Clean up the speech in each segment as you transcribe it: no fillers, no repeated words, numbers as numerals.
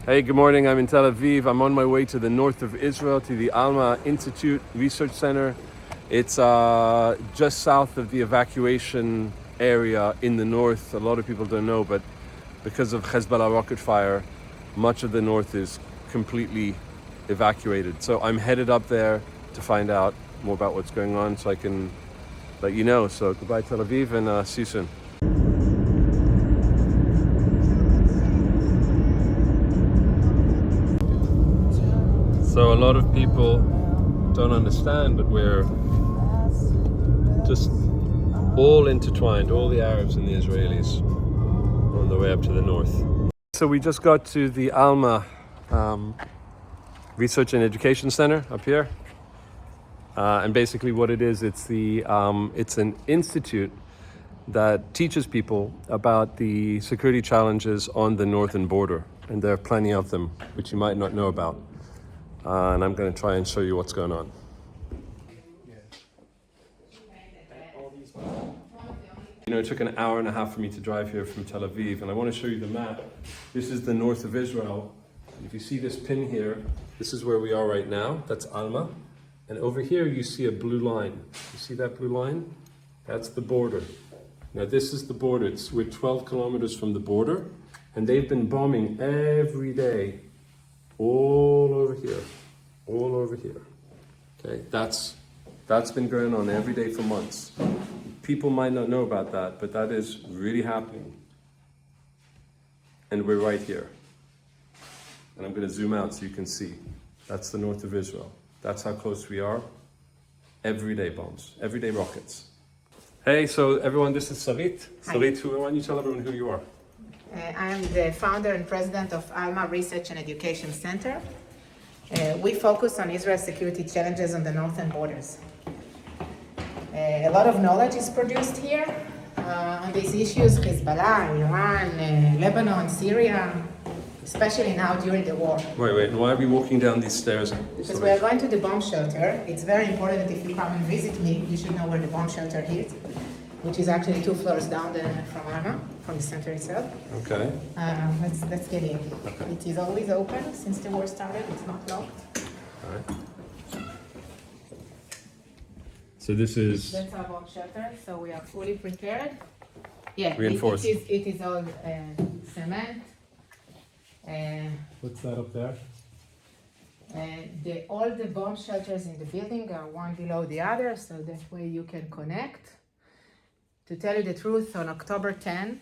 Hey, good morning. I'm in Tel Aviv. I'm on my way to the north of Israel to the Alma Institute Research Center. It's just south of the evacuation area in the north. A lot of people don't know, but because of Hezbollah rocket fire, much of the north is completely evacuated. So I'm headed up there to find out more about what's going on so I can let you know. So goodbye Tel Aviv and see you soon. So a lot of people don't understand, but we're just all intertwined, all the Arabs and the Israelis on the way up to the north. So we just got to the Alma Research and Education Center up here. And basically what it is, it's an institute that teaches people about the security challenges on the northern border. And there are plenty of them, which you might not know about. And I'm going to try and show you what's going on. You know, it took an hour and a half for me to drive here from Tel Aviv, and I want to show you the map. This is the north of Israel. If you see this pin here, this is where we are right now. That's Alma. And over here you see a blue line. You see that blue line? That's the border. Now this is the border. We're 12 kilometers from the border, and they've been bombing every day. All over here, okay? That's been going on every day for months. People might not know about that, but that is really happening. And we're right here. And I'm going to zoom out so you can see. That's the north of Israel. That's how close we are. Everyday bombs, everyday rockets. Hey, so everyone, this is Sarit. Hi. Sarit, why don't you tell everyone who you are? I'm the founder and president of Alma Research and Education Center. We focus on Israel's security challenges on the northern borders. A lot of knowledge is produced here on these issues: Hezbollah, Iran, Lebanon, Syria, especially now during the war. Wait, and why are we walking down these stairs? Because we are going to the bomb shelter. It's very important that if you come and visit me, you should know where the bomb shelter is, which is actually 2 floors down from Alma, from the center itself. Okay. Let's get in. Okay. It is always open since the war started. It's not locked. All right. So this is That's our bomb shelter. So we are fully prepared. Yeah, Reinforced. It is all cement. What's that up there? All the bomb shelters in the building are one below the other, so that way you can connect. To tell you the truth, on October 10,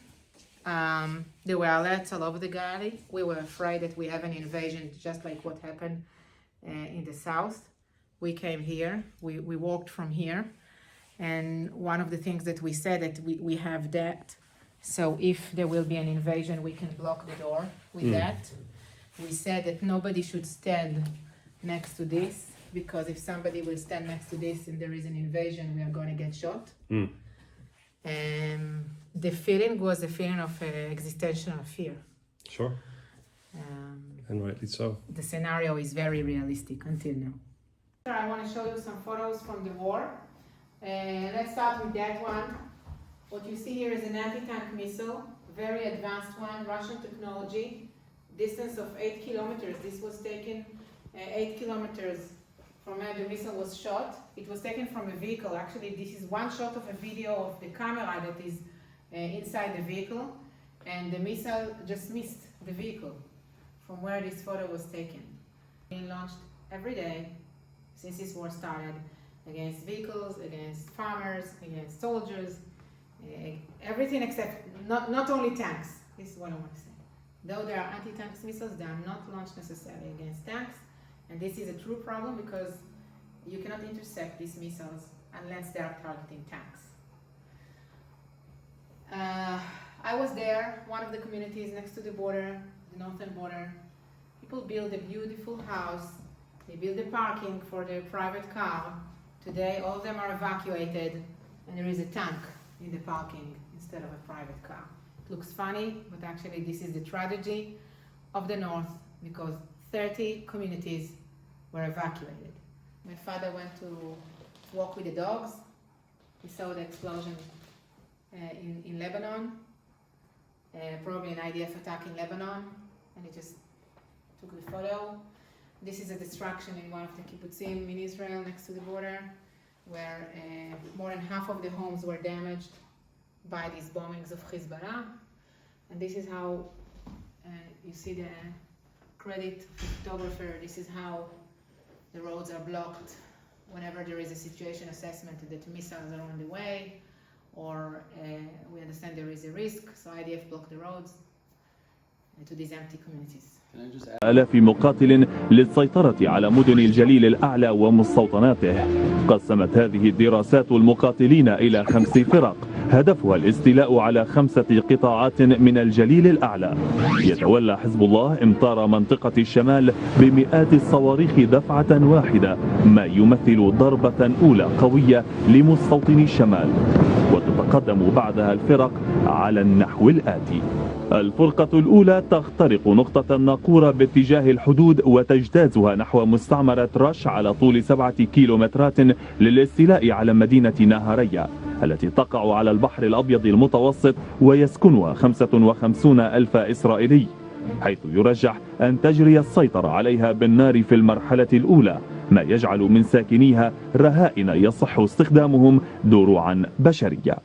there were alerts all over the Galilee. We were afraid that we have an invasion, just like what happened in the south. We came here, we walked from here, and one of the things that we said that we have that, so if there will be an invasion, we can block the door with that. We said that nobody should stand next to this, because if somebody will stand next to this and there is an invasion, we are going to get shot. The feeling was a feeling of existential fear. Sure. And rightly so. The scenario is very realistic until now. I want to show you some photos from the war. Let's start with that one. What you see here is an anti-tank missile, very advanced one, Russian technology, distance of 8 kilometers. This was taken 8 kilometers from where the missile was shot. It was taken from a vehicle. Actually, this is one shot of a video of the camera that is inside the vehicle, and the missile just missed the vehicle from where this photo was taken. Being launched every day since this war started against vehicles, against farmers, against soldiers, everything except not only tanks. This is what I want to say. Though there are anti-tank missiles, they are not launched necessarily against tanks. And this is a true problem because you cannot intercept these missiles unless they are targeting tanks. I was there, one of the communities next to the border, the northern border. People build a beautiful house. They build a parking for their private car. Today, all of them are evacuated, and there is a tank in the parking instead of a private car. It looks funny, but actually this is the tragedy of the north, because 30 communities were evacuated. My father went to walk with the dogs. He saw the explosion in Lebanon, probably an IDF attack in Lebanon, and it just photo. This is a destruction in one of the kibbutzim in Israel next to the border, where more than half of the homes were damaged by these bombings of Hezbollah. And this is how, you see the credit photographer, this is how the roads are blocked whenever there is a situation assessment that missiles are on the way, or we understand there is a risk, so IDF blocked the roads to these empty communities. آلاف مقاتل للسيطرة على مدن الجليل الأعلى ومستوطناته. قسمت هذه الدراسات المقاتلين إلى 5 فرق هدفها الاستيلاء على 5 قطاعات من الجليل الأعلى. يتولى حزب الله إمطار منطقة الشمال بمئات الصواريخ دفعة واحدة، ما يمثل ضربة أولى قوية لمستوطني الشمال. وتتقدم بعدها الفرق على النحو الآتي: الفرقة الأولى تخترق نقطة الناقورة باتجاه الحدود وتجتازها نحو مستعمرة رش على طول 7 كيلومترات للاستيلاء على مدينة نهارية التي تقع على البحر الأبيض المتوسط ويسكنها 55 ألف إسرائيلي، حيث يرجح أن تجري السيطرة عليها بالنار في المرحلة الأولى، ما يجعل من ساكنيها رهائن يصح استخدامهم دروعا بشرية.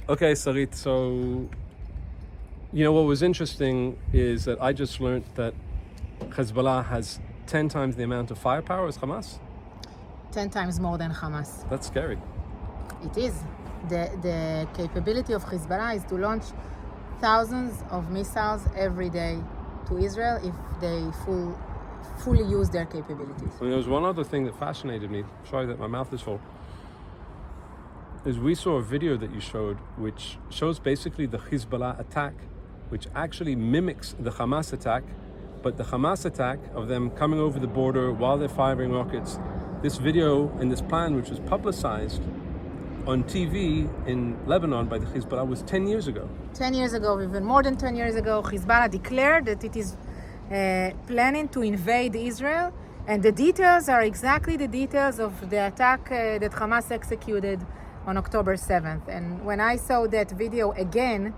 Okay, Sarit, so you know what was interesting is that I just learned that Hezbollah has 10 times the amount of firepower as Hamas. 10 times more than Hamas. That's scary. It is. The capability of Hezbollah is to launch thousands of missiles every day to Israel if they fully use their capabilities. And there was one other thing that fascinated me. Sorry that my mouth is full. Is we saw a video that you showed which shows basically the Hezbollah attack, which actually mimics the Hamas attack, but the Hamas attack of them coming over the border while they're firing rockets. This video and this plan, which was publicized on TV in Lebanon by the Hezbollah, was 10 years ago. 10 years ago, even more than 10 years ago, Hezbollah declared that it is planning to invade Israel, and the details are exactly the details of the attack that Hamas executed on October 7th. And when I saw that video again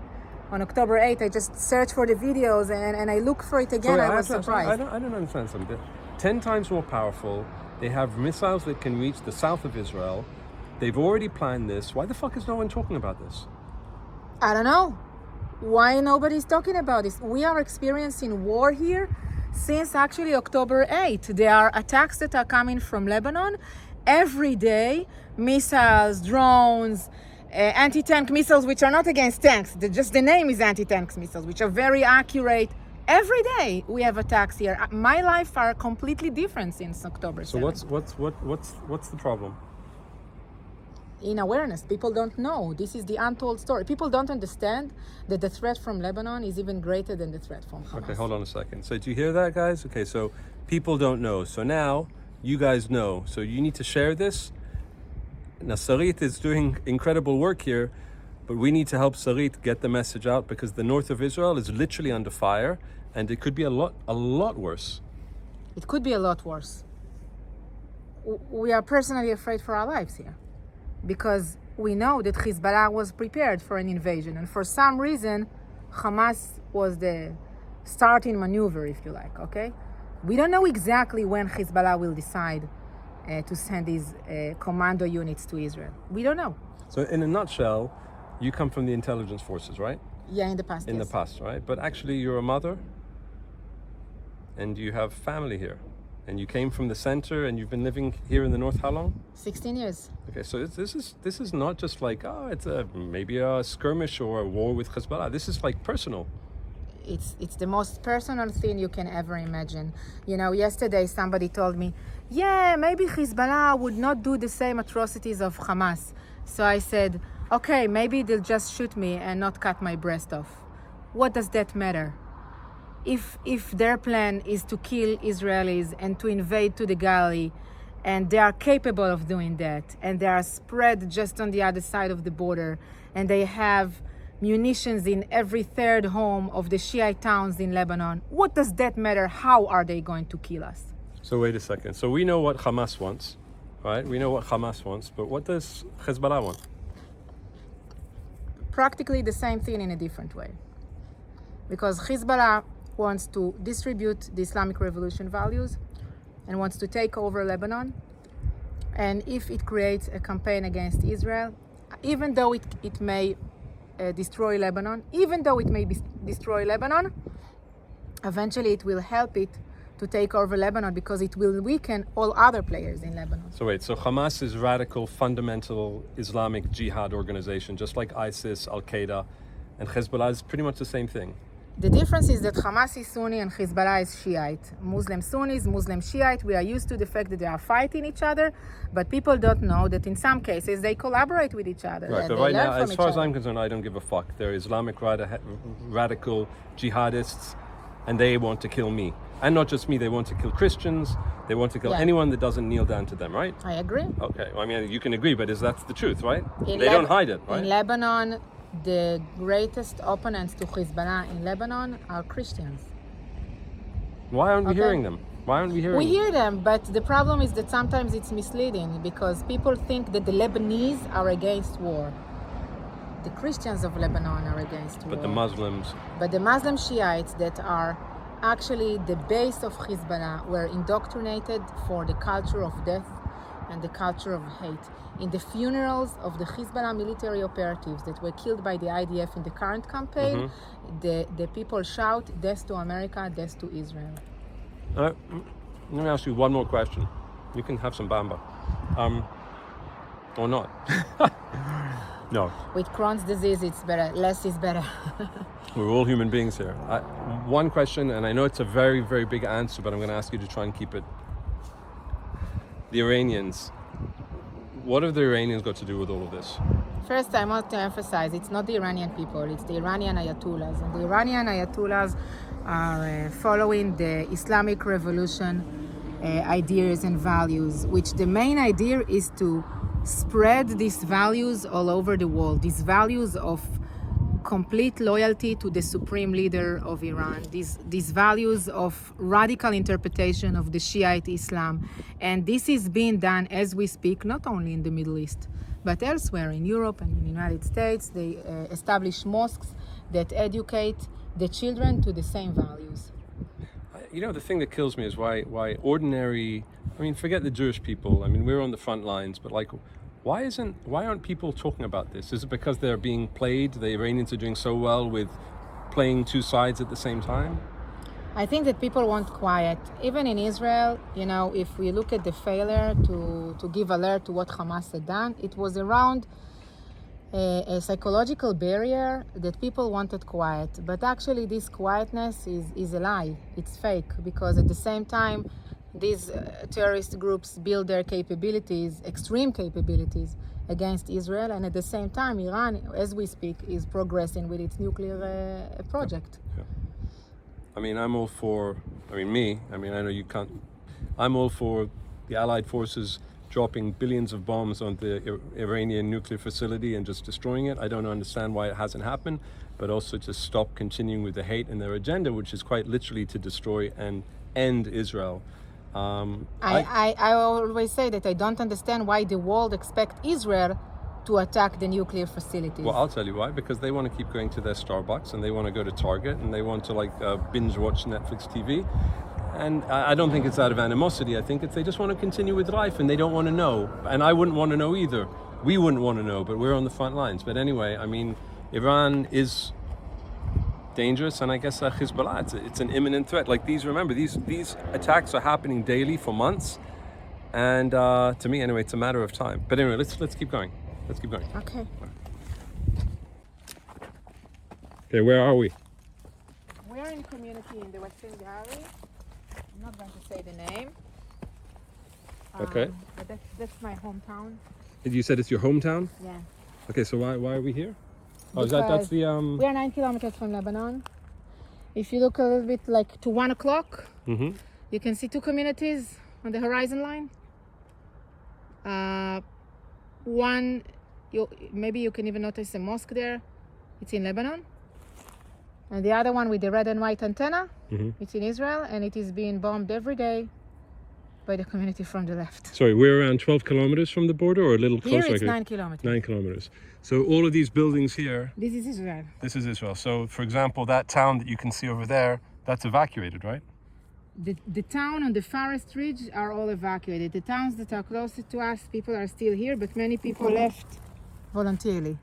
on October 8th, I just searched for the videos and I looked for it again. I was surprised. I don't understand something. 10 times more powerful. They have missiles that can reach the south of Israel. They've already planned this. Why the fuck is no one talking about this? I don't know. Why nobody's talking about this? We are experiencing war here since actually October 8th. There are attacks that are coming from Lebanon every day. Missiles, drones, anti-tank missiles, which are not against tanks. Just the name is anti-tank missiles, which are very accurate. Every day we have attacks here. My life are completely different since October 7th. So what's the problem? In awareness, people don't know. This is the untold story. People don't understand that the threat from Lebanon is even greater than the threat from Hamas. Okay, hold on a second. So do you hear that, guys? Okay, so people don't know. So now you guys know. So you need to share this. Now, Sarit is doing incredible work here, but we need to help Sarit get the message out because the north of Israel is literally under fire, and it could be a lot worse. It could be a lot worse. We are personally afraid for our lives here because we know that Hezbollah was prepared for an invasion, and for some reason, Hamas was the starting maneuver, if you like, okay? We don't know exactly when Hezbollah will decide to send these commando units to Israel. We don't know. So in a nutshell, you come from the intelligence forces, right? Yeah, in the past, In yes. the past, right? But actually you're a mother and you have family here. And you came from the center and you've been living here in the north how long? 16 years. Okay, so this is not just like, it's maybe a skirmish or a war with Hezbollah. This is like personal. It's the most personal thing you can ever imagine. You know, yesterday somebody told me, yeah, maybe Hezbollah would not do the same atrocities of Hamas. So I said, okay, maybe they'll just shoot me and not cut my breast off. What does that matter? If their plan is to kill Israelis and to invade to the Galilee, and they are capable of doing that, and they are spread just on the other side of the border, and they have munitions in every third home of the Shiite towns in Lebanon, what does that matter? How are they going to kill us? So wait a second. So we know what Hamas wants, right? We know what Hamas wants, but what does Hezbollah want? Practically the same thing in a different way. Because Hezbollah wants to distribute the Islamic Revolution values and wants to take over Lebanon. And if it creates a campaign against Israel, even though it may destroy Lebanon, eventually it will help it to take over Lebanon because it will weaken all other players in Lebanon. So wait, so Hamas is radical, fundamental Islamic jihad organization, just like ISIS, Al-Qaeda, and Hezbollah is pretty much the same thing. The difference is that Hamas is Sunni and Hezbollah is Shiite. Muslim Sunnis, Muslim Shiite, we are used to the fact that they are fighting each other, but people don't know that in some cases they collaborate with each other. Right, but right now, as far as I'm concerned, I don't give a fuck. They're Islamic radical jihadists, and they want to kill me. And not just me, they want to kill Christians, they want to kill anyone that doesn't kneel down to them, right? I agree. Okay, well, I mean, you can agree, but that's the truth, right? They don't hide it, right? In Lebanon, the greatest opponents to Hezbollah in Lebanon are Christians. Why aren't we hearing them? Why aren't we hearing them? We hear them, but the problem is that sometimes it's misleading because people think that the Lebanese are against war. The Christians of Lebanon are against war. But the Muslims. But the Muslim Shiites that are actually the base of Hezbollah were indoctrinated for the culture of death and the culture of hate. In the funerals of the Hezbollah military operatives that were killed by the IDF in the current campaign, the people shout, death to America, death to Israel. Let me ask you one more question. You can have some bamba. Or not. No. With Crohn's disease, it's better. Less is better. We're all human beings here. One question, and I know it's a very, very big answer, but I'm going to ask you to try and keep it. The Iranians. What have the Iranians got to do with all of this? First, I want to emphasize it's not the Iranian people, it's the Iranian Ayatollahs. And the Iranian Ayatollahs are following the Islamic Revolution ideas and values, which the main idea is to spread these values all over the world, these values of complete loyalty to the supreme leader of Iran, these values of radical interpretation of the Shiite Islam. And this is being done as we speak, not only in the Middle East, but elsewhere in Europe and in the United States. They establish mosques that educate the children to the same values. You know, the thing that kills me is why ordinary, I mean, forget the Jewish people. I mean, we're on the front lines, but like, why aren't people talking about this? Is it because they're being played? The Iranians are doing so well with playing two sides at the same time? I think that people want quiet. Even in Israel, you know, if we look at the failure to give alert to what Hamas had done, it was around a psychological barrier that people wanted quiet. But actually this quietness is a lie. It's fake, because at the same time, these terrorist groups build their capabilities, extreme capabilities, against Israel, and at the same time, Iran, as we speak, is progressing with its nuclear project. Yeah. I mean, I'm all for, I know you can't, I'm all for the Allied forces dropping billions of bombs on the Iranian nuclear facility and just destroying it. I don't understand why it hasn't happened, but also to stop continuing with the hate in their agenda, which is quite literally to destroy and end Israel. I always say that I don't understand why the world expects Israel to attack the nuclear facilities. Well, I'll tell you why. Because they want to keep going to their Starbucks, and they want to go to Target, and they want to binge watch Netflix TV. And I don't think it's out of animosity. I think they just want to continue with life, and they don't want to know. And I wouldn't want to know either. We wouldn't want to know, but we're on the front lines. But anyway, I mean, Iran is dangerous, and I guess Hezbollah, it's an imminent threat. Like these attacks are happening daily for months, and to me, anyway, it's a matter of time. But anyway, let's keep going. Let's keep going. Okay. Okay, where are we? We're in a community in the Western Gallery. I'm not going to say the name. Okay. But that's my hometown. You said it's your hometown? Yeah. Okay, so why are we here? Oh, that's the We are 9 kilometers from Lebanon. If you look a little bit like to 1 o'clock, you can see two communities on the horizon line. One, maybe you can even notice a mosque there. It's in Lebanon. And the other one with the red and white antenna, it's in Israel, and it is being bombed every day by the community from the left. Sorry, we're around 12 kilometers from the border, or a little closer? Here it's 9 kilometers. 9 kilometers. So all of these buildings here... This is Israel. This is Israel. So, for example, that town that you can see over there, That's evacuated, right? The town on the farthest ridge are all evacuated. The towns that are closest to us, people are still here, but many people left voluntarily.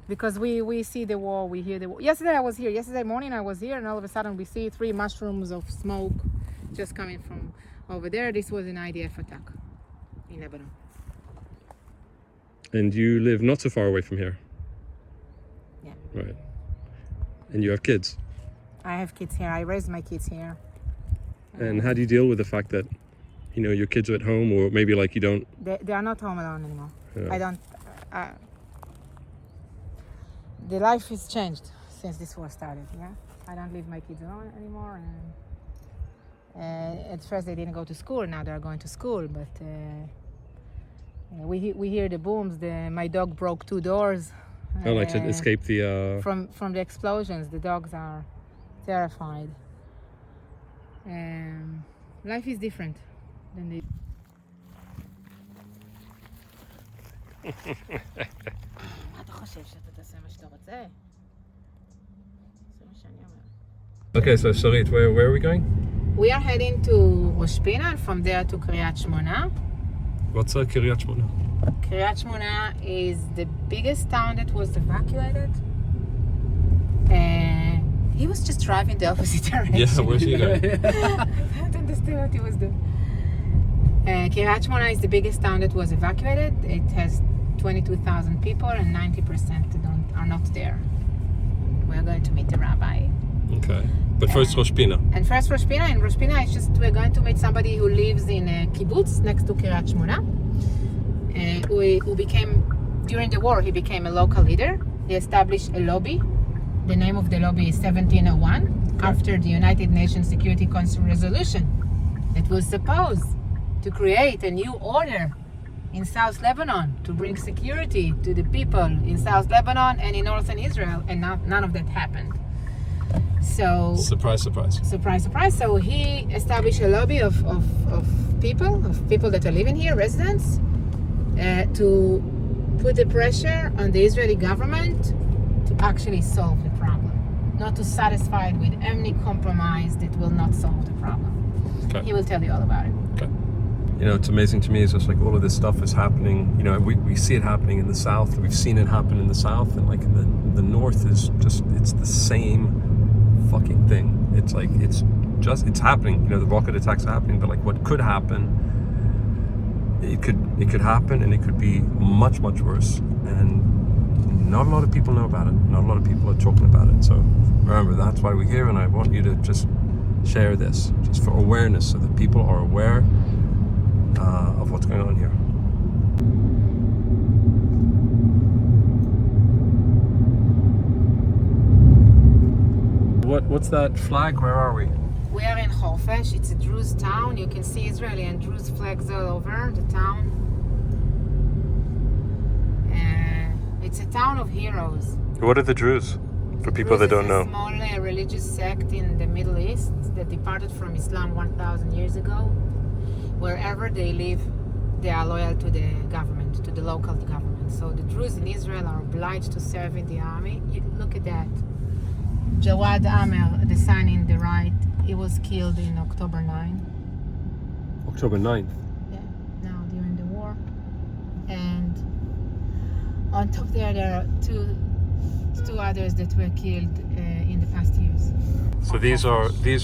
Because we see the war, we hear the war. Yesterday I was here. Yesterday morning I was here, and all of a sudden we see 3 mushrooms of smoke just coming from over there. This was an IDF attack in Lebanon. And you live not so far away from here? Yeah. Right. And you have kids? I have kids here. I raised my kids here. And how do you deal with the fact that, you know, your kids are at home, or maybe like you don't... They are not home alone anymore. Yeah. I don't... the life has changed since this war started, yeah? I don't leave my kids alone anymore. And at first they didn't go to school, now they're going to school, but we hear the booms. My dog broke 2 doors. I like to escape the... From the explosions. The dogs are terrified. Life is different than the... Okay, so Sarit, where are we going? We are heading to Rosh Pina, and from there to Kiryat Shmona. What's Kiryat Shmona? Kiryat Shmona is the biggest town that was evacuated. He was just driving the opposite direction. Yeah, where's he going? I don't understand what he was doing. Kiryat Shmona is the biggest town that was evacuated. It has 22,000 people, and 90% are not there. We're going to meet the rabbi. Okay. But first Rosh Pina. And first Rosh Pina. And Rosh Pina is just, we're going to meet somebody who lives in a kibbutz next to Kiryat Shmona. Who became, during the war, he became a local leader. He established a lobby. The name of the lobby is 1701, after the United Nations Security Council resolution that was supposed to create a new order in South Lebanon to bring security to the people in South Lebanon and in northern Israel, and none of that happened. So surprise, surprise. Surprise, surprise. So he established a lobby of people that are living here, residents, to put the pressure on the Israeli government to actually solve the problem, not to satisfy it with any compromise that will not solve the problem. Okay. He will tell you all about it. Okay. You know, it's amazing to me is just like all of this stuff is happening. You know, we see it happening in the south. We've seen it happen in the south, and like in the north is just, it's the same fucking thing. It's like it's happening. You know, the rocket attacks are happening, but like what could happen, it could happen, and it could be much worse. And not a lot of people know about it. Not a lot of people are talking about it. So remember, that's why we're here, and I want you to just share this, just for awareness, so that people are aware of what's going on here. What's that flag? Where are we? We are in Khorfesh. It's a Druze town. You can see Israeli and Druze flags all over the town. It's a town of heroes. What are the Druze? For people that don't know. It's a small religious sect in the Middle East that departed from Islam 1,000 years ago. Wherever they live, they are loyal to the government, to the local government. So the Druze in Israel are obliged to serve in the army. Look at that. Jawad Amer, the son in the right, he was killed in October 9. October 9th? Yeah, now during the war. And on top there are two others that were killed in the past years. So these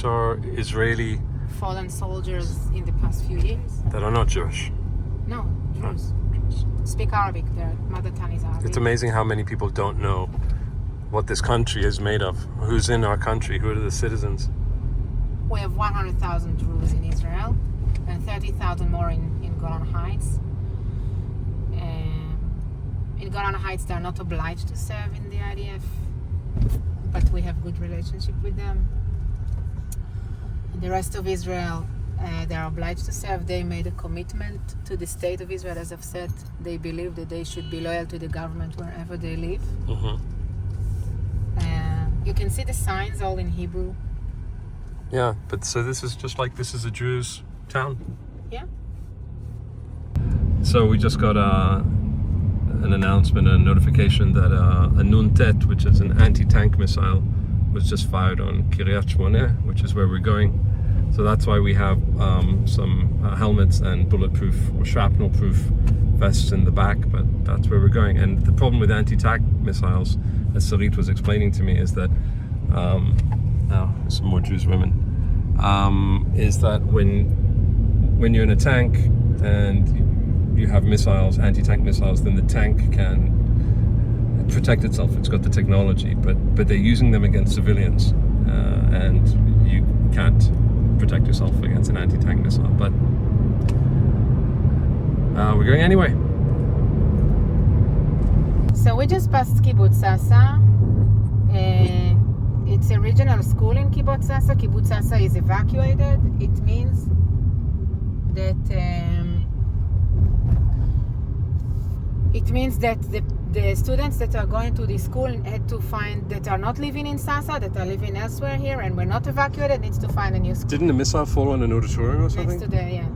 are Israeli fallen soldiers in the past few years. That are not Jewish? No, Druze. Speak Arabic, their mother tongue is Arabic. It's amazing how many people don't know what this country is made of. Who's in our country? Who are the citizens? We have 100,000 Druze in Israel and 30,000 more in Golan Heights. In Golan Heights, they're not obliged to serve in the IDF, but we have good relationship with them. In the rest of Israel, they're obliged to serve. They made a commitment to the state of Israel. As I've said, they believe that they should be loyal to the government wherever they live. Mm-hmm. You can see the signs all in Hebrew. Yeah, but so this is a Druze town? Yeah. So we just got an announcement, a notification that a Nuntet, which is an anti-tank missile, was just fired on Kiryat Shmona, which is where we're going. So that's why we have some helmets and bulletproof or shrapnel-proof vests in the back, but that's where we're going. And the problem with anti-tank missiles, as Sarit was explaining to me, is that there's some more Druze women, is that when you're in a tank and you have missiles, anti-tank missiles, then the tank can protect itself. It's got the technology, but they're using them against civilians, and you can't protect yourself against an anti-tank missile. But we're going anyway. So we just passed kibbutz Sasa. It's a regional school in kibbutz Sasa. Kibbutz Sasa is evacuated. It means that the students that are going to the school had to find, that are not living in Sasa, that are living elsewhere here and were not evacuated, needs to find a new school. Didn't a missile fall on an auditorium or something? Next to the, yeah.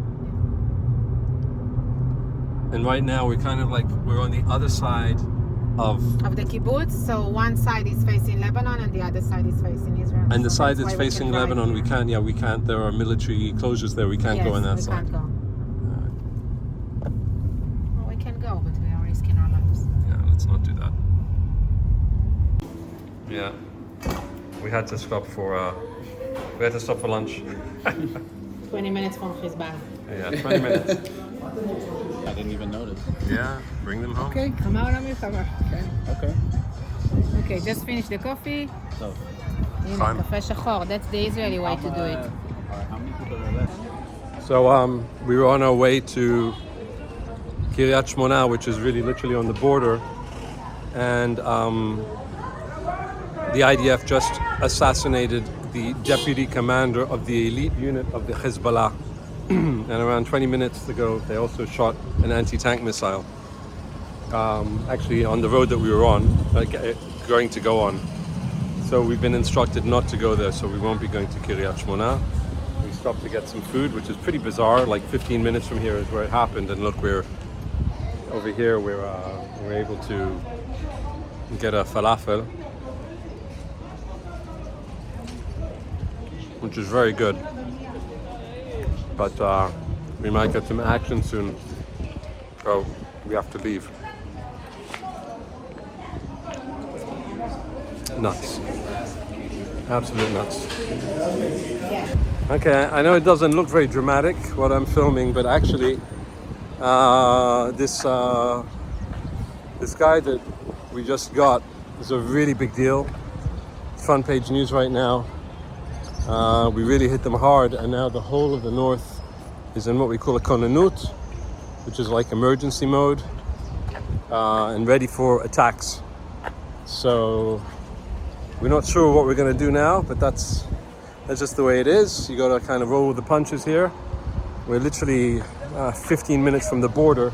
And right now we're kind of like, we're on the other side of the kibbutz. So one side is facing Lebanon and the other side is facing Israel. And the so side that's that's why we facing can drive Lebanon, here. we can't, there are military closures there, we can't go on that we side. Can't go. Well, we can go, but we are risking our lives. Yeah, let's not do that. Yeah, we had to stop for lunch. 20 minutes from Hezbollah. Yeah, 20 minutes. I didn't even notice. Yeah, bring them home. Okay, come out on me, cover. Okay. Okay, just finish the coffee. So, Fine. Café Shachor, that's the Israeli way to do it. how many people are left? So we were on our way to Kiryat Shmona, which is really literally on the border, and the IDF just assassinated the deputy commander of the elite unit of the Hezbollah. And around 20 minutes ago, they also shot an anti-tank missile, actually on the road that we were on, going to go on. So we've been instructed not to go there, so we won't be going to Kiryat Shmona. We stopped to get some food, which is pretty bizarre. Like 15 minutes from here is where it happened, and look, we're over here. We're able to get a falafel, which is very good. But we might get some action soon, so we have to leave. Nuts. Absolute nuts. Okay, I know it doesn't look very dramatic what I'm filming, but actually this guy that we just got is a really big deal. Front page news right now. We really hit them hard, and now the whole of the north is in what we call a konanut, which is like emergency mode, and ready for attacks. So we're not sure what we're going to do now, but that's just the way it is. You got to kind of roll with the punches here. We're literally 15 minutes from the border,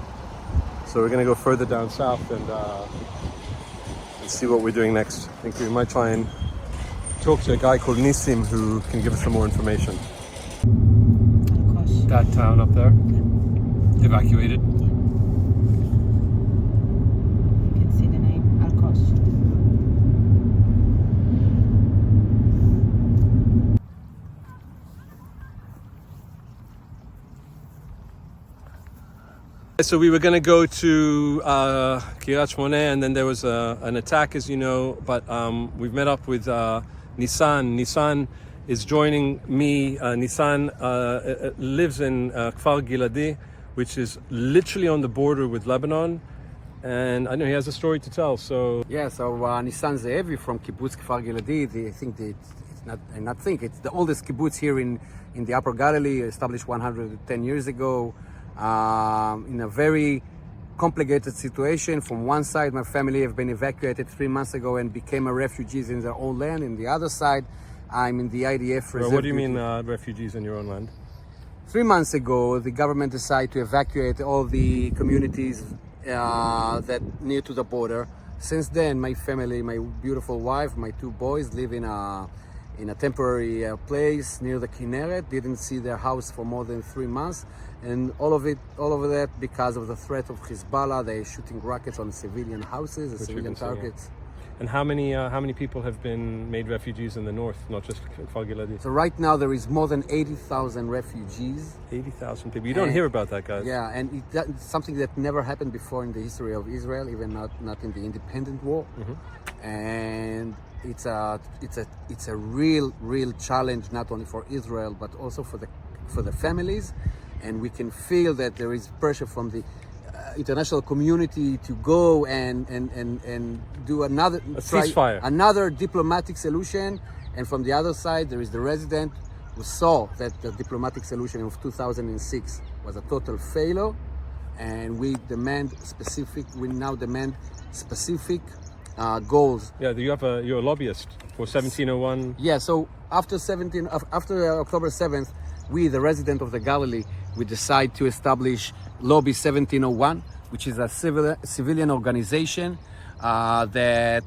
so we're going to go further down south and see what we're doing next. I think we might try and talk to a guy called Nissim who can give us some more information. That town up there, evacuated. You can see the name, Al-Kosh. So we were going to go to Kiryat Shmona, and then there was an attack, as you know, but we've met up with Nissan. Nissan is joining me. Nissan lives in Kfar Giladi, which is literally on the border with Lebanon, and I know he has a story to tell. So yeah, so Nissan Ze'evi from kibbutz Kfar Giladi. It's the oldest kibbutz here in the Upper Galilee, established 110 years ago. In a very complicated situation. From one side, my family have been evacuated 3 months ago and became refugees in their own land. In the other side, I'm in the IDF reserve. what do you mean refugees in your own land? 3 months ago, the government decided to evacuate all the communities that near to the border. Since then, my family, my beautiful wife, my 2 boys live in a temporary place near the Kinneret. Didn't see their house for more than 3 months, and all of that because of the threat of Hezbollah. They're shooting rockets on civilian houses, civilian targets. And how many people have been made refugees in the north, not just Kfar Giladi? So right now there is more than 80,000 refugees. 80,000 people. You don't hear about that, guys. Yeah, and it's something that never happened before in the history of Israel, even not in the independent war. And it's a real challenge, not only for Israel but also for the families. And we can feel that there is pressure from the international community to go and do another ceasefire, another diplomatic solution. And from the other side, there is the resident who saw that the diplomatic solution of 2006 was a total failure, and we now demand specific goals. Yeah, you're a lobbyist for 1701. Yeah, so after October 7th, we, the resident of the Galilee, we decide to establish Lobby 1701, which is a civilian organization that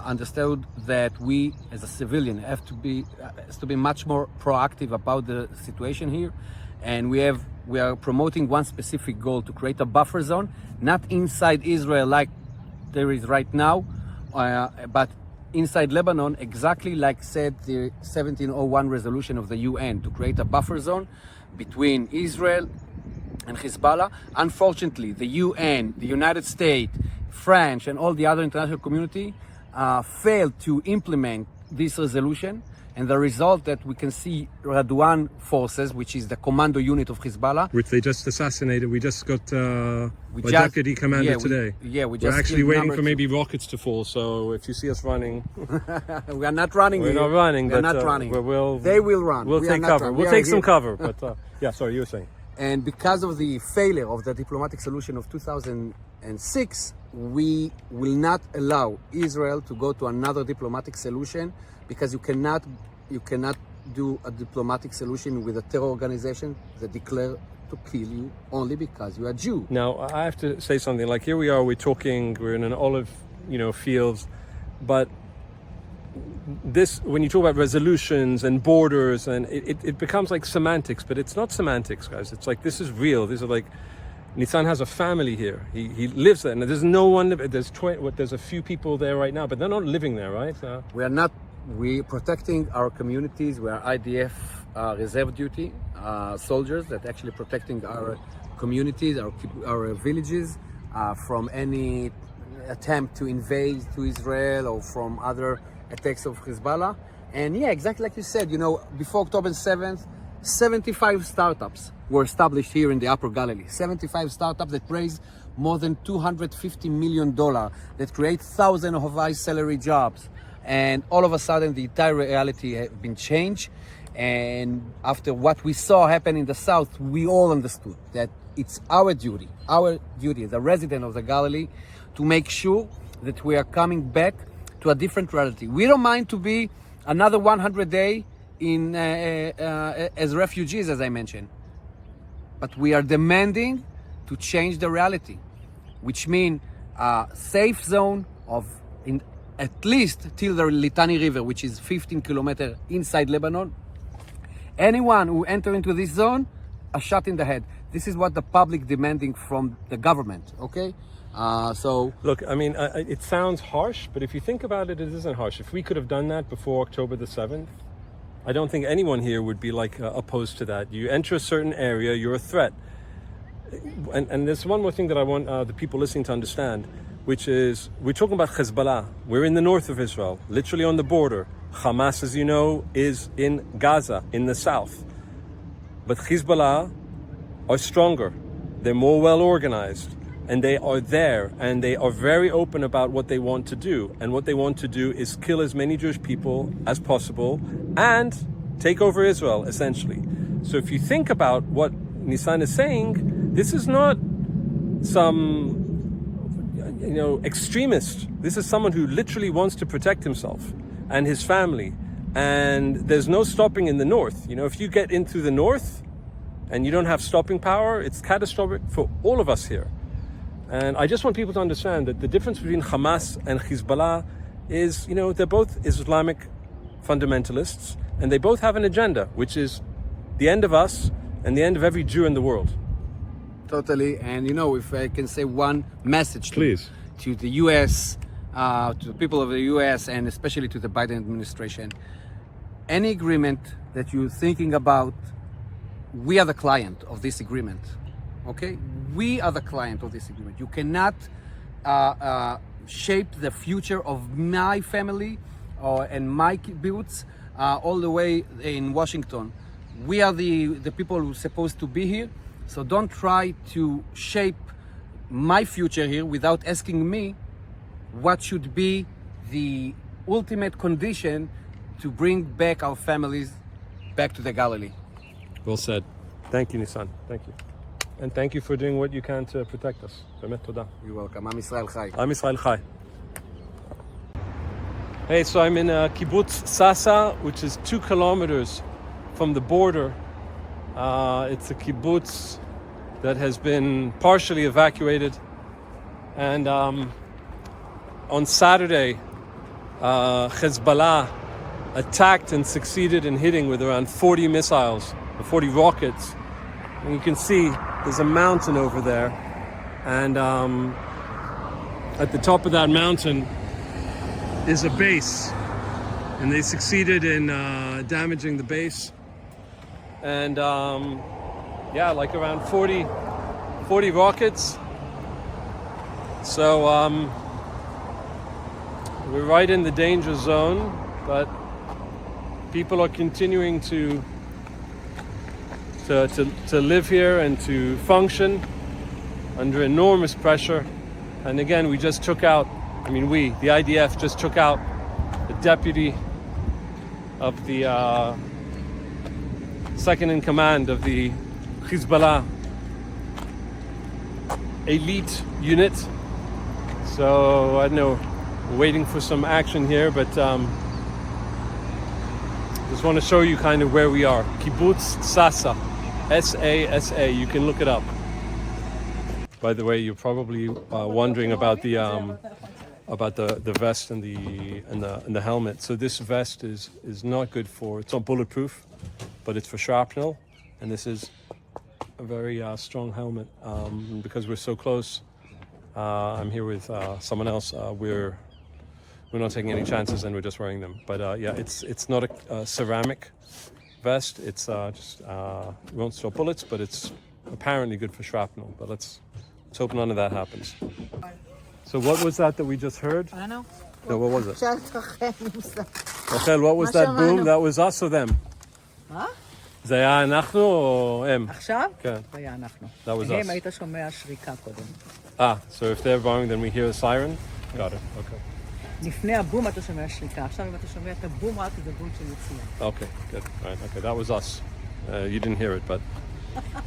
understood that we, as a civilian, has to be much more proactive about the situation here, and we are promoting one specific goal: to create a buffer zone, not inside Israel like there is right now, but inside Lebanon, exactly like said the 1701 resolution of the UN, to create a buffer zone between Israel and Hezbollah. Unfortunately, the UN, the United States, France, and all the other international community failed to implement this resolution. And the result that we can see Radwan forces, which is the commando unit of Hezbollah, Which they just assassinated. We just got a deputy commander today. We're actually waiting for maybe rockets to fall. So if you see us running, we are not running. We're not running. We're but, not running. They will run. We'll take cover. We'll take some cover. But yeah, sorry, you were saying. And because of the failure of the diplomatic solution of 2006, we will not allow Israel to go to another diplomatic solution, because you cannot do a diplomatic solution with a terror organization that declare to kill you only because you are Jew. Now, I have to say something. Like, here we are, we're in an olive, fields, but this, when you talk about resolutions and borders, and it becomes like semantics, but it's not semantics, guys. It's like, this is real. These are like, Nitzan has a family here. He lives there, and there's no one. There's a few people there right now, but they're not living there, right? We're protecting our communities. We are IDF reserve duty soldiers that actually protecting our communities, our villages from any attempt to invade to Israel or from other attacks of Hezbollah. And yeah, exactly like you said, before October 7th, 75 startups were established here in the Upper Galilee. 75 startups that raised more than $250 million, that create thousands of high salary jobs. And all of a sudden, the entire reality has been changed. And after what we saw happen in the south, we all understood that it's our duty as a resident of the Galilee, to make sure that we are coming back to a different reality. We don't mind to be another 100 days in as refugees, as I mentioned, but we are demanding to change the reality, which means a safe zone at least till the Litani River, which is 15 kilometers inside Lebanon. Anyone who enter into this zone, a shot in the head. This is what the public demanding from the government, okay? So look, I mean, it sounds harsh, but if you think about it, it isn't harsh. If we could have done that before October the 7th, I don't think anyone here would be opposed to that. You enter a certain area, you're a threat. And there's one more thing that I want the people listening to understand, which is, we're talking about Hezbollah. We're in the north of Israel, literally on the border. Hamas, as you know, is in Gaza, in the south. But Hezbollah are stronger. They're more well organized. And they are there, and they are very open about what they want to do. And what they want to do is kill as many Jewish people as possible and take over Israel, essentially. So if you think about what Nisan is saying, this is not some extremist. This is someone who literally wants to protect himself and his family. And there's no stopping in the north. If you get into the north and you don't have stopping power, it's catastrophic for all of us here. And I just want people to understand that the difference between Hamas and Hezbollah is, they're both Islamic fundamentalists, and they both have an agenda, which is the end of us and the end of every Jew in the world. Totally. And if I can say one message Please. to the US to the people of the US and especially to the Biden administration. Any agreement that you're thinking about, we are the client of this agreement. Okay? We are the client of this agreement. You cannot shape the future of my family and my kibbutz all the way in Washington. We are the people who are supposed to be here, so don't try to shape my future here without asking me what should be the ultimate condition to bring back our families back to the Galilee. Well said. Thank you, Nissan. Thank you. And thank you for doing what you can to protect us. באמת תודה. You're welcome. Am Israel Chai. Am Israel Chai. Hey, so I'm in kibbutz Sasa, which is 2 kilometers from the border. It's a kibbutz that has been partially evacuated. And on Saturday, Hezbollah attacked and succeeded in hitting with around 40 missiles, 40 rockets. And you can see there's a mountain over there. And at the top of that mountain is a base. And they succeeded in damaging the base. And yeah, like around 40 rockets. So we're right in the danger zone, but people are continuing to live here and to function under enormous pressure. And again, we just took out, the IDF just took out the deputy of the second in command of the Hezbollah elite unit. So I don't know, we're waiting for some action here, but just want to show you kind of where we are. Kibbutz Sasa, S-A-S-A. You can look it up. By the way, you're probably wondering about the vest and the helmet. So this vest is not good for. It's not bulletproof, but it's for shrapnel, and this is a very strong helmet. Because we're so close, I'm here with someone else. We're not taking any chances, and we're just wearing them. But yeah, it's not a ceramic vest. It's just it won't stop bullets, but it's apparently good for shrapnel. But let's hope none of that happens. So what was that we just heard? I don't know. No, what was it? שאלת Rachel, what was that boom? That was us or them? מה? זה היה אנחנו או הם? עכשיו? כן. זה היה אנחנו. That was הם us. היית שומע שריקה קודם. So if they're bombing, then we hear a siren? Got it, okay. לפני הבום אתה שומע שריקה. עכשיו אם אתה שומע את הבום רק זה בום של יציאה. Okay, good. All right, okay, that was us. You didn't hear it, but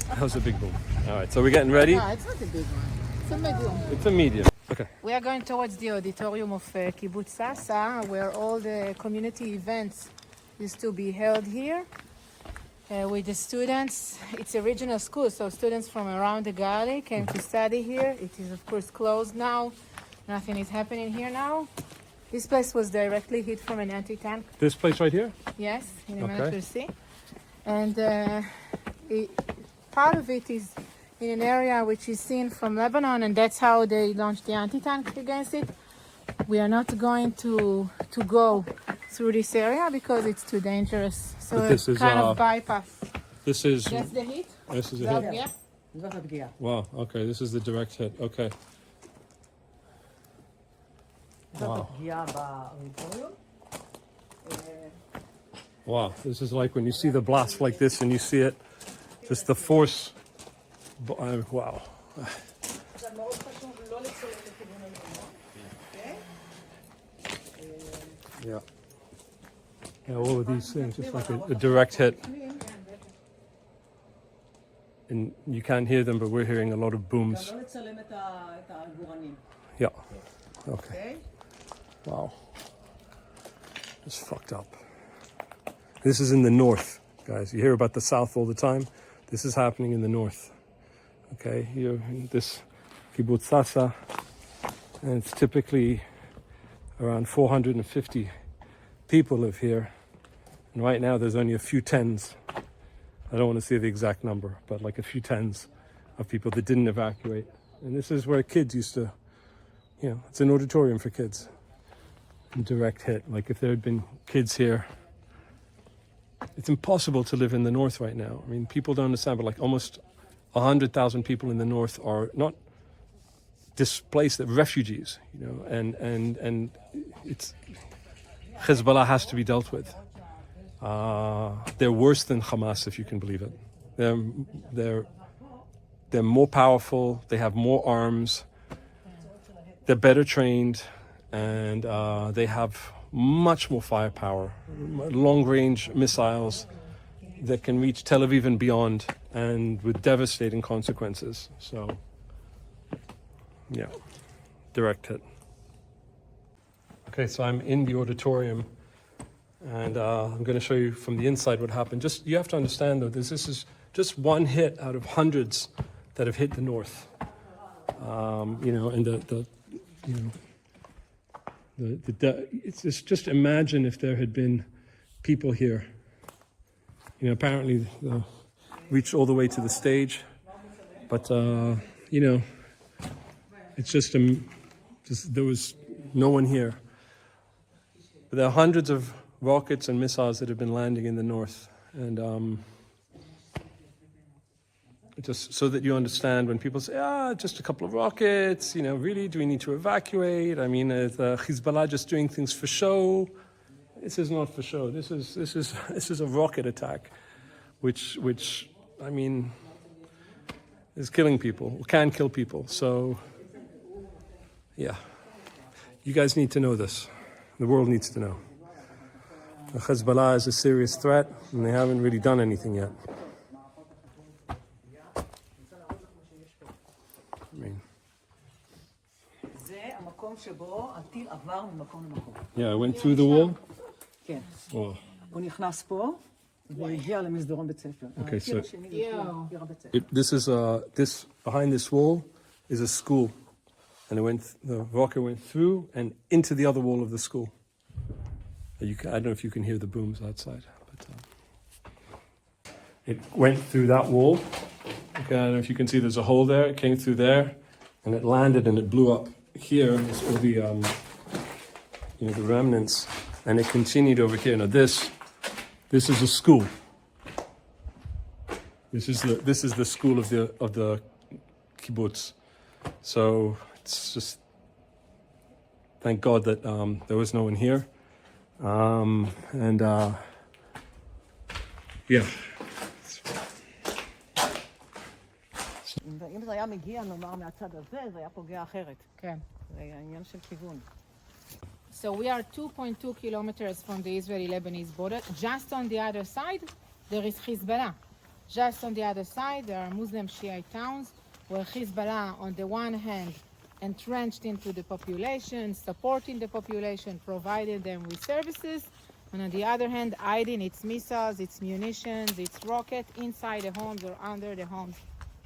that was a big boom. All right, so we're getting ready. No, it's not a big one. It's a medium. It's a medium. Okay. We are going towards the auditorium of Kibbutz Sasa, where all the community events used to be held here with the students. It's a regional school, so students from around the Galilee came to study here. It is, of course, closed now. Nothing is happening here now. This place was directly hit from an anti-tank. This place right here? Yes, in a Okay. minute we'll see. And part of it is in an area which is seen from Lebanon, and that's how they launched the anti-tank against it. We are not going to go through this area because it's too dangerous. So But this it's is, kind of bypass. This is That's the hit? a hit. Yeah. זאת הפגיעה. Wow, okay, this is the direct hit. Okay. זאת הפגיעה באודיטוריום. Wow, this is like when you see the blast like this and you see it, just the force. Wow. עכשיו מאוד חשוב לא לצלול לכיוון הלבנון. Yeah. Yeah, all of these things, just like a direct hit. And you can't hear them, but we're hearing a lot of booms. לא לצלם את העגורנים. Yeah. Okay. Wow. It's fucked up. This is in the north, guys. You hear about the south all the time. This is happening in the north. Okay, here in this kibbutz Sasa, and it's typically around 450 people live here. And right now there's only a few tens. I don't want to say the exact number, but like a few tens of people that didn't evacuate. And this is where kids used to, it's an auditorium for kids. direct hit. Like if there had been kids here, it's impossible to live in the north right now. I mean, people don't understand, but like almost 100,000 people in the north are not displaced, they're refugees, you know, and it's Hezbollah has to be dealt with. They're worse than Hamas, if you can believe it. They're more powerful. They have more arms. They're better trained, and they have much more firepower, long-range missiles that can reach Tel Aviv and beyond, and with devastating consequences. So, yeah, direct hit. Okay, so I'm in the auditorium, and I'm going to show you from the inside what happened. Just you have to understand, though, this is just one hit out of hundreds that have hit the north. You know, and it's just imagine if there had been people here. You know, apparently reached all the way to the stage, but you know, it's just there was no one here. But there are hundreds of rockets and missiles that have been landing in the north, and just so that you understand, when people say, just a couple of rockets, you know, really, do we need to evacuate? I mean, is Hezbollah just doing things for show? This is not for show. This is a rocket attack, which I mean, is killing people, can kill people. So, yeah, you guys need to know this. The world needs to know. Hezbollah is a serious threat, and they haven't really done anything yet. Yeah, I went through the wall. כן. Oh. הוא נכנס פה, והגיע למסדרון בית ספר. Okay, so עיר הבית ספר. this behind this wall is a school, and the rocket went through and into the other wall of the school. I don't know if you can hear the booms outside, but it went through that wall. Okay, I don't know if you can see there's a hole there. It came through there, and it landed and it blew up. Here is all the you know, the remnants, and it continued over here. Now this is a school. This is the school of the kibbutz. So it's just thank God that there was no one here, and yeah. אם זה היה מגיע, נאמר, מהצד הזה, זה היה פוגע אחרת. כן. זה היה עניין של כיוון. So we are 2.2 kilometers from the Israeli-Lebanese border. Just on the other side, there is Hezbollah. Just on the other side, there are Muslim Shiite towns where Hezbollah, on the one hand, entrenched into the population, supporting the population, providing them with services, and on the other hand, hiding its missiles, its munitions, its rockets inside the homes or under the homes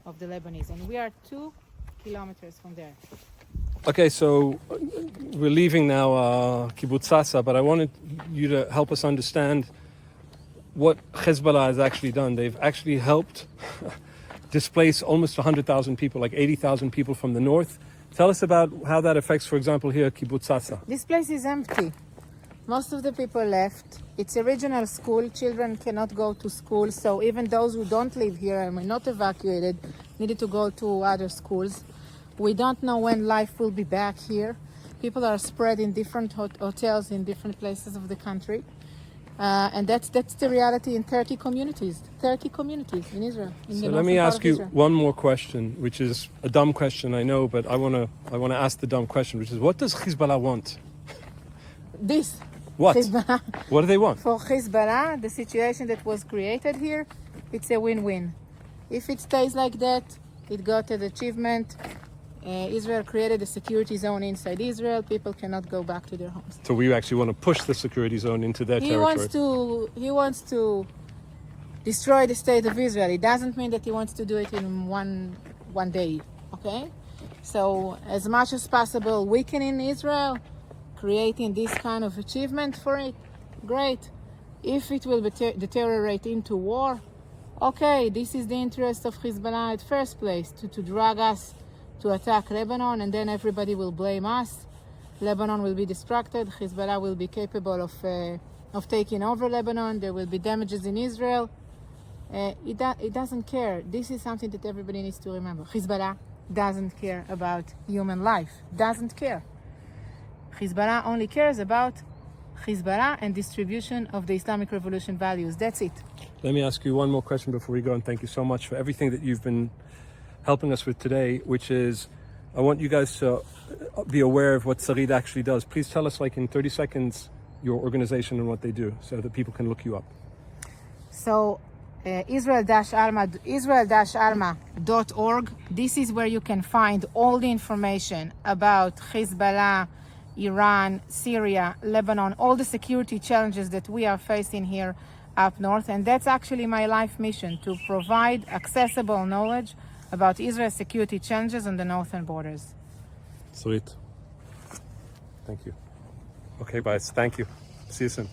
of the Lebanese. And we are 2 kilometers from there. Okay, so we're leaving now kibbutz Sasa, but I wanted you to help us understand what Hezbollah has actually done. They've actually helped displace almost 100,000 people, like 80,000 people from the north. Tell us about how that affects, for example, here kibbutz Sasa. This place is empty. Most of the people left. It's a regional school. Children cannot go to school, so even those who don't live here and were not evacuated needed to go to other schools. We don't know when life will be back here. People are spread in different hotels in different places of the country. And that's the reality in 30 communities. 30 communities in Israel. So let me ask you one more question, which is a dumb question, I know, but I want to ask the dumb question, which is, what does Hezbollah want? This. What? Hezbollah. What do they want? For Hezbollah, the situation that was created here, it's a win-win. If it stays like that, it got an achievement. Israel created a security zone inside Israel. People cannot go back to their homes. So we actually want to push the security zone into their territory. He wants to destroy the state of Israel. It doesn't mean that he wants to do it in one day, okay? So as much as possible, weakening Israel, creating this kind of achievement for it, great. If it will deteriorate into war, okay, this is the interest of Hezbollah at first place, to drag us to attack Lebanon, and then everybody will blame us. Lebanon will be distracted. Hezbollah will be capable of taking over Lebanon. There will be damages in Israel. It doesn't care. This is something that everybody needs to remember. Hezbollah doesn't care about human life. Doesn't care. Hezbollah only cares about Hezbollah and distribution of the Islamic Revolution values. That's it. Let me ask you one more question before we go, and thank you so much for everything that you've been helping us with today, which is, I want you guys to be aware of what Sarid actually does. Please tell us, like in 30 seconds, your organization and what they do, so that people can look you up. So, Israel-Alma.org. This is where you can find all the information about Hezbollah, Iran, Syria, Lebanon, all the security challenges that we are facing here up north. And that's actually my life mission, to provide accessible knowledge about Israel's security challenges on the northern borders. Sweet. Thank you. Okay, guys. Thank you. See you soon.